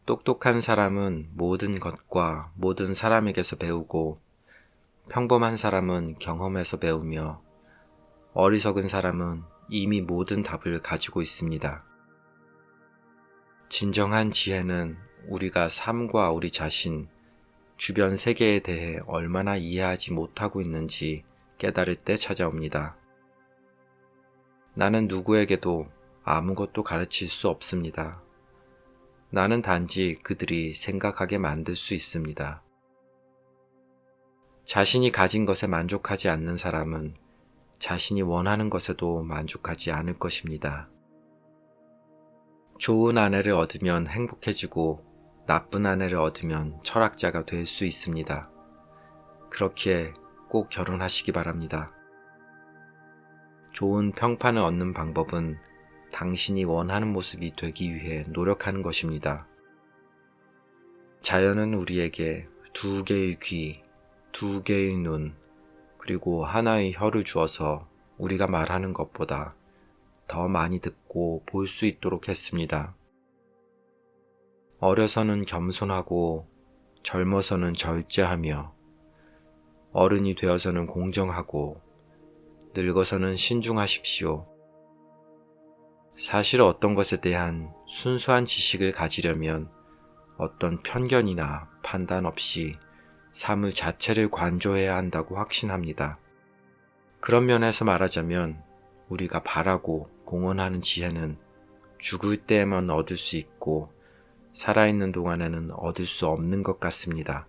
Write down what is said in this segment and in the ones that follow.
똑똑한 사람은 모든 것과 모든 사람에게서 배우고 평범한 사람은 경험에서 배우며 어리석은 사람은 이미 모든 답을 가지고 있습니다. 진정한 지혜는 우리가 삶과 우리 자신, 주변 세계에 대해 얼마나 이해하지 못하고 있는지 깨달을 때 찾아옵니다. 나는 누구에게도 아무것도 가르칠 수 없습니다. 나는 단지 그들이 생각하게 만들 수 있습니다. 자신이 가진 것에 만족하지 않는 사람은 자신이 원하는 것에도 만족하지 않을 것입니다. 좋은 아내를 얻으면 행복해지고 나쁜 아내를 얻으면 철학자가 될 수 있습니다. 그렇기에 꼭 결혼하시기 바랍니다. 좋은 평판을 얻는 방법은 당신이 원하는 모습이 되기 위해 노력하는 것입니다. 자연은 우리에게 2개의 귀, 2개의 눈, 그리고 하나의 혀를 주어서 우리가 말하는 것보다 더 많이 듣고 볼 수 있도록 했습니다. 어려서는 겸손하고 젊어서는 절제하며 어른이 되어서는 공정하고 늙어서는 신중하십시오. 사실 어떤 것에 대한 순수한 지식을 가지려면 어떤 편견이나 판단 없이 삶의 자체를 관조해야 한다고 확신합니다. 그런 면에서 말하자면 우리가 바라고 공헌하는 지혜는 죽을 때에만 얻을 수 있고 살아있는 동안에는 얻을 수 없는 것 같습니다.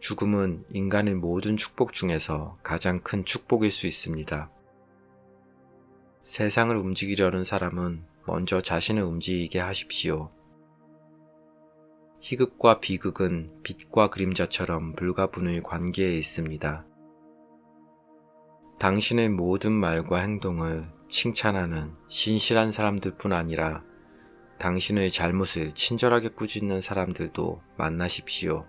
죽음은 인간의 모든 축복 중에서 가장 큰 축복일 수 있습니다. 세상을 움직이려는 사람은 먼저 자신을 움직이게 하십시오. 희극과 비극은 빛과 그림자처럼 불가분의 관계에 있습니다. 당신의 모든 말과 행동을 칭찬하는 신실한 사람들뿐 아니라 당신의 잘못을 친절하게 꾸짖는 사람들도 만나십시오.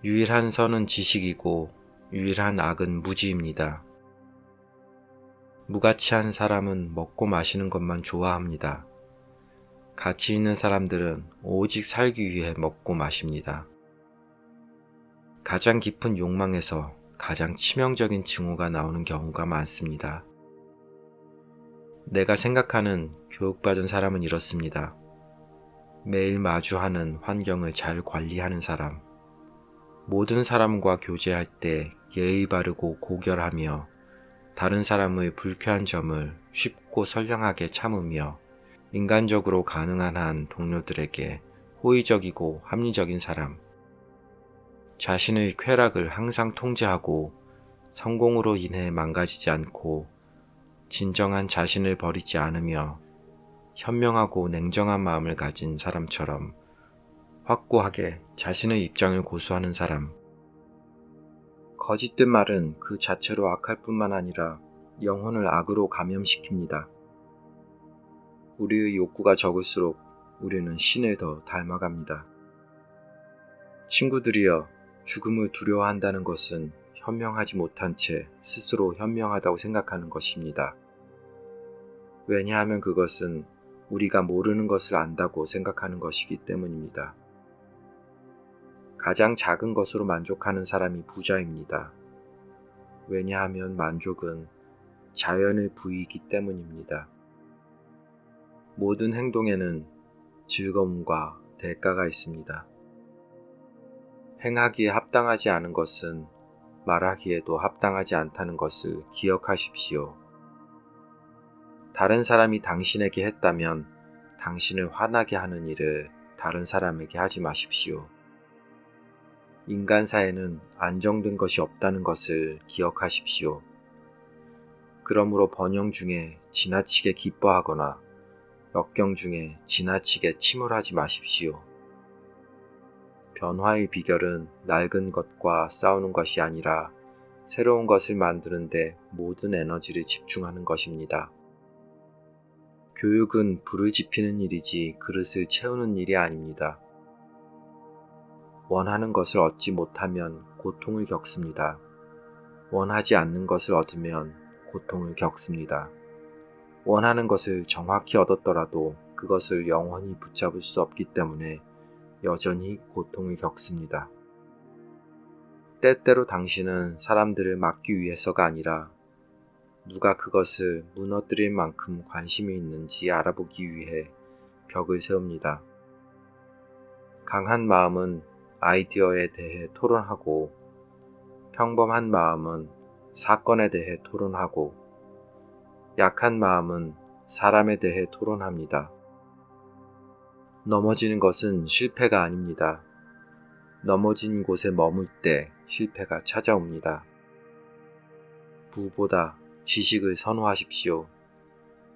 유일한 선은 지식이고 유일한 악은 무지입니다. 무가치한 사람은 먹고 마시는 것만 좋아합니다. 가치 있는 사람들은 오직 살기 위해 먹고 마십니다. 가장 깊은 욕망에서 가장 치명적인 징후가 나오는 경우가 많습니다. 내가 생각하는 교육받은 사람은 이렇습니다. 매일 마주하는 환경을 잘 관리하는 사람, 모든 사람과 교제할 때 예의 바르고 고결하며 다른 사람의 불쾌한 점을 쉽고 선량하게 참으며 인간적으로 가능한 한 동료들에게 호의적이고 합리적인 사람, 자신의 쾌락을 항상 통제하고 성공으로 인해 망가지지 않고 진정한 자신을 버리지 않으며 현명하고 냉정한 마음을 가진 사람처럼 확고하게 자신의 입장을 고수하는 사람. 거짓된 말은 그 자체로 악할 뿐만 아니라 영혼을 악으로 감염시킵니다. 우리의 욕구가 적을수록 우리는 신을 더 닮아갑니다. 친구들이여, 죽음을 두려워한다는 것은 현명하지 못한 채 스스로 현명하다고 생각하는 것입니다. 왜냐하면 그것은 우리가 모르는 것을 안다고 생각하는 것이기 때문입니다. 가장 작은 것으로 만족하는 사람이 부자입니다. 왜냐하면 만족은 자연의 부이기 때문입니다. 모든 행동에는 즐거움과 대가가 있습니다. 행하기에 합당하지 않은 것은 말하기에도 합당하지 않다는 것을 기억하십시오. 다른 사람이 당신에게 했다면 당신을 화나게 하는 일을 다른 사람에게 하지 마십시오. 인간 사회는 안정된 것이 없다는 것을 기억하십시오. 그러므로 번영 중에 지나치게 기뻐하거나 역경 중에 지나치게 침울하지 마십시오. 변화의 비결은 낡은 것과 싸우는 것이 아니라 새로운 것을 만드는데 모든 에너지를 집중하는 것입니다. 교육은 불을 지피는 일이지 그릇을 채우는 일이 아닙니다. 원하는 것을 얻지 못하면 고통을 겪습니다. 원하지 않는 것을 얻으면 고통을 겪습니다. 원하는 것을 정확히 얻었더라도 그것을 영원히 붙잡을 수 없기 때문에 여전히 고통을 겪습니다. 때때로 당신은 사람들을 막기 위해서가 아니라 누가 그것을 무너뜨릴 만큼 관심이 있는지 알아보기 위해 벽을 세웁니다. 강한 마음은 아이디어에 대해 토론하고 평범한 마음은 사건에 대해 토론하고 약한 마음은 사람에 대해 토론합니다. 넘어지는 것은 실패가 아닙니다. 넘어진 곳에 머물 때 실패가 찾아옵니다. 부보다 지식을 선호하십시오.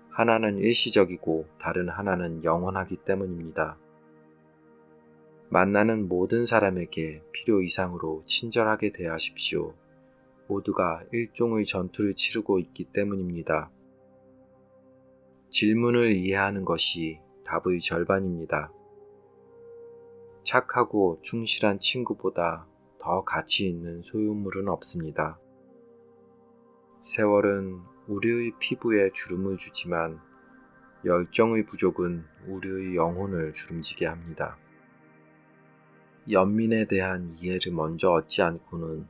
하나는 일시적이고 다른 하나는 영원하기 때문입니다. 만나는 모든 사람에게 필요 이상으로 친절하게 대하십시오. 모두가 일종의 전투를 치르고 있기 때문입니다. 질문을 이해하는 것이 답의 절반입니다. 착하고 충실한 친구보다 더 가치 있는 소유물은 없습니다. 세월은 우리의 피부에 주름을 주지만 열정의 부족은 우리의 영혼을 주름지게 합니다. 연민에 대한 이해를 먼저 얻지 않고는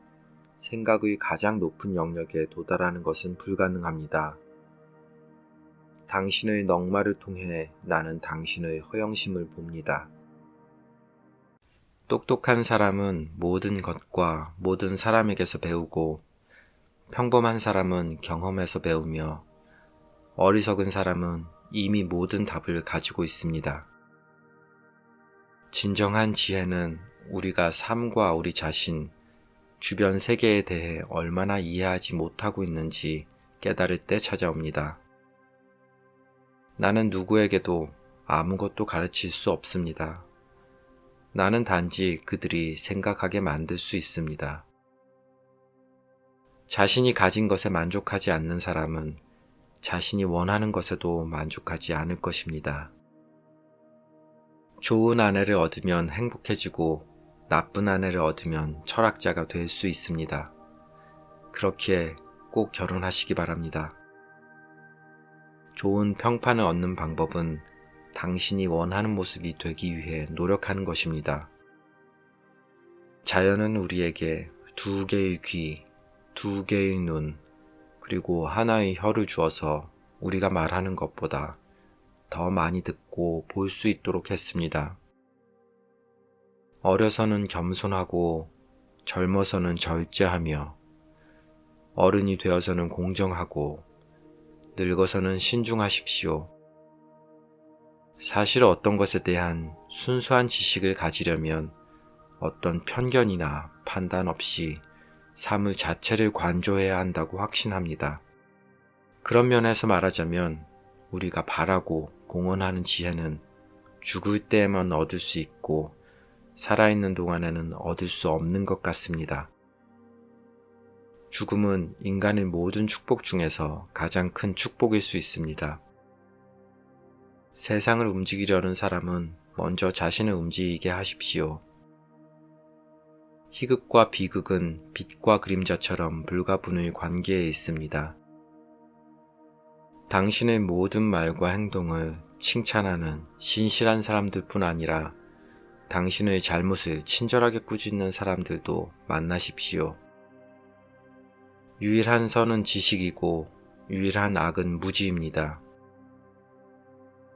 생각의 가장 높은 영역에 도달하는 것은 불가능합니다. 당신의 넉마를 통해 나는 당신의 허영심을 봅니다. 똑똑한 사람은 모든 것과 모든 사람에게서 배우고 평범한 사람은 경험에서 배우며 어리석은 사람은 이미 모든 답을 가지고 있습니다. 진정한 지혜는 우리가 삶과 우리 자신, 주변 세계에 대해 얼마나 이해하지 못하고 있는지 깨달을 때 찾아옵니다. 나는 누구에게도 아무것도 가르칠 수 없습니다. 나는 단지 그들이 생각하게 만들 수 있습니다. 자신이 가진 것에 만족하지 않는 사람은 자신이 원하는 것에도 만족하지 않을 것입니다. 좋은 아내를 얻으면 행복해지고 나쁜 아내를 얻으면 철학자가 될 수 있습니다. 그렇기에 꼭 결혼하시기 바랍니다. 좋은 평판을 얻는 방법은 당신이 원하는 모습이 되기 위해 노력하는 것입니다. 자연은 우리에게 2개의 귀, 2개의 눈, 그리고 하나의 혀를 주어서 우리가 말하는 것보다 더 많이 듣고 볼 수 있도록 했습니다. 어려서는 겸손하고 젊어서는 절제하며 어른이 되어서는 공정하고 늙어서는 신중하십시오. 사실 어떤 것에 대한 순수한 지식을 가지려면 어떤 편견이나 판단 없이 삶의 자체를 관조해야 한다고 확신합니다. 그런 면에서 말하자면 우리가 바라고 공언하는 지혜는 죽을 때에만 얻을 수 있고 살아있는 동안에는 얻을 수 없는 것 같습니다. 죽음은 인간의 모든 축복 중에서 가장 큰 축복일 수 있습니다. 세상을 움직이려는 사람은 먼저 자신을 움직이게 하십시오. 희극과 비극은 빛과 그림자처럼 불가분의 관계에 있습니다. 당신의 모든 말과 행동을 칭찬하는 신실한 사람들뿐 아니라 당신의 잘못을 친절하게 꾸짖는 사람들도 만나십시오. 유일한 선은 지식이고 유일한 악은 무지입니다.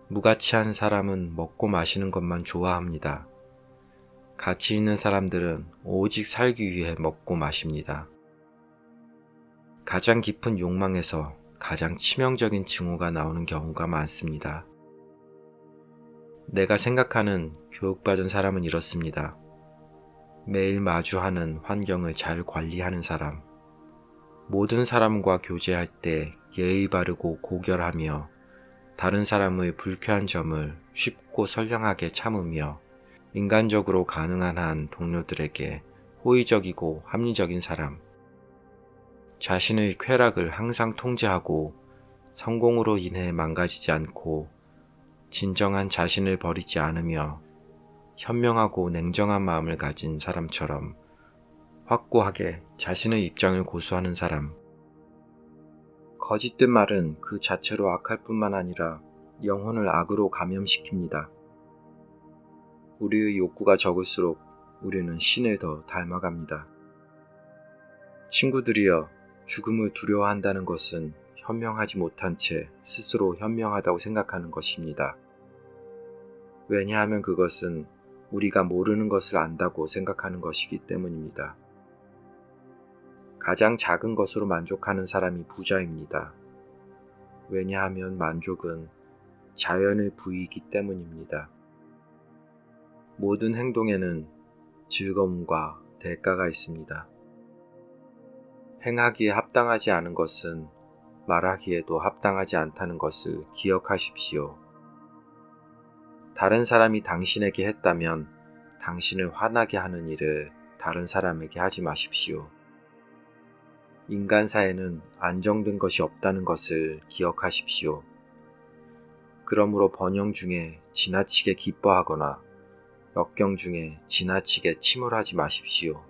무가치한 사람은 먹고 마시는 것만 좋아합니다. 가치 있는 사람들은 오직 살기 위해 먹고 마십니다. 가장 깊은 욕망에서 가장 치명적인 징후가 나오는 경우가 많습니다. 내가 생각하는 교육받은 사람은 이렇습니다. 매일 마주하는 환경을 잘 관리하는 사람, 모든 사람과 교제할 때 예의 바르고 고결하며 다른 사람의 불쾌한 점을 쉽고 선량하게 참으며 인간적으로 가능한 한 동료들에게 호의적이고 합리적인 사람, 자신의 쾌락을 항상 통제하고 성공으로 인해 망가지지 않고 진정한 자신을 버리지 않으며 현명하고 냉정한 마음을 가진 사람처럼 확고하게 자신의 입장을 고수하는 사람. 거짓된 말은 그 자체로 악할 뿐만 아니라 영혼을 악으로 감염시킵니다. 우리의 욕구가 적을수록 우리는 신을 더 닮아갑니다. 친구들이여, 죽음을 두려워한다는 것은 현명하지 못한 채 스스로 현명하다고 생각하는 것입니다. 왜냐하면 그것은 우리가 모르는 것을 안다고 생각하는 것이기 때문입니다. 가장 작은 것으로 만족하는 사람이 부자입니다. 왜냐하면 만족은 자연의 부이기 때문입니다. 모든 행동에는 즐거움과 대가가 있습니다. 행하기에 합당하지 않은 것은 말하기에도 합당하지 않다는 것을 기억하십시오. 다른 사람이 당신에게 했다면 당신을 화나게 하는 일을 다른 사람에게 하지 마십시오. 인간사에는 안정된 것이 없다는 것을 기억하십시오. 그러므로 번영 중에 지나치게 기뻐하거나 역경 중에 지나치게 침울하지 마십시오.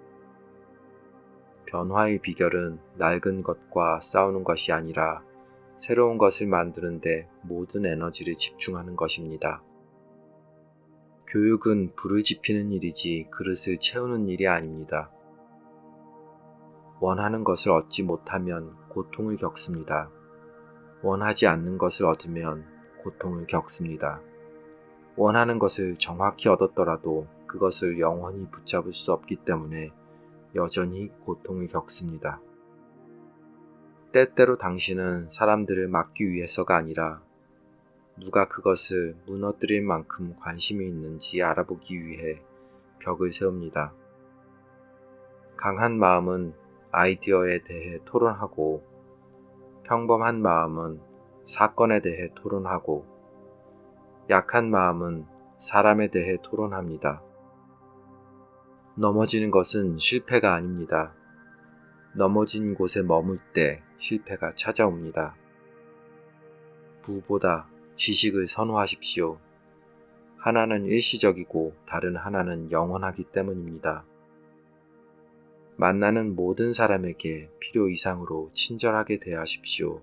변화의 비결은 낡은 것과 싸우는 것이 아니라 새로운 것을 만드는 데 모든 에너지를 집중하는 것입니다. 교육은 불을 지피는 일이지 그릇을 채우는 일이 아닙니다. 원하는 것을 얻지 못하면 고통을 겪습니다. 원하지 않는 것을 얻으면 고통을 겪습니다. 원하는 것을 정확히 얻었더라도 그것을 영원히 붙잡을 수 없기 때문에 여전히 고통을 겪습니다. 때때로 당신은 사람들을 막기 위해서가 아니라 누가 그것을 무너뜨릴 만큼 관심이 있는지 알아보기 위해 벽을 세웁니다. 강한 마음은 아이디어에 대해 토론하고 평범한 마음은 사건에 대해 토론하고 약한 마음은 사람에 대해 토론합니다. 넘어지는 것은 실패가 아닙니다. 넘어진 곳에 머물 때 실패가 찾아옵니다. 부보다 지식을 선호하십시오. 하나는 일시적이고 다른 하나는 영원하기 때문입니다. 만나는 모든 사람에게 필요 이상으로 친절하게 대하십시오.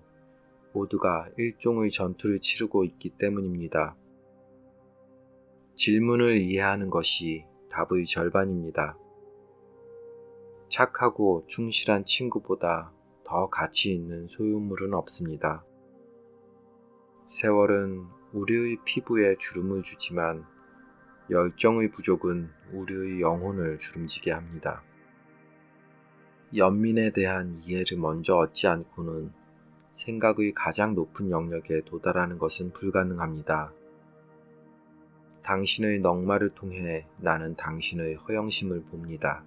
모두가 일종의 전투를 치르고 있기 때문입니다. 질문을 이해하는 것이 답의 절반입니다. 착하고 충실한 친구보다 더 가치 있는 소유물은 없습니다. 세월은 우리의 피부에 주름을 주지만 열정의 부족은 우리의 영혼을 주름지게 합니다. 연민에 대한 이해를 먼저 얻지 않고는 생각의 가장 높은 영역에 도달하는 것은 불가능합니다. 당신의 넉마를 통해 나는 당신의 허영심을 봅니다.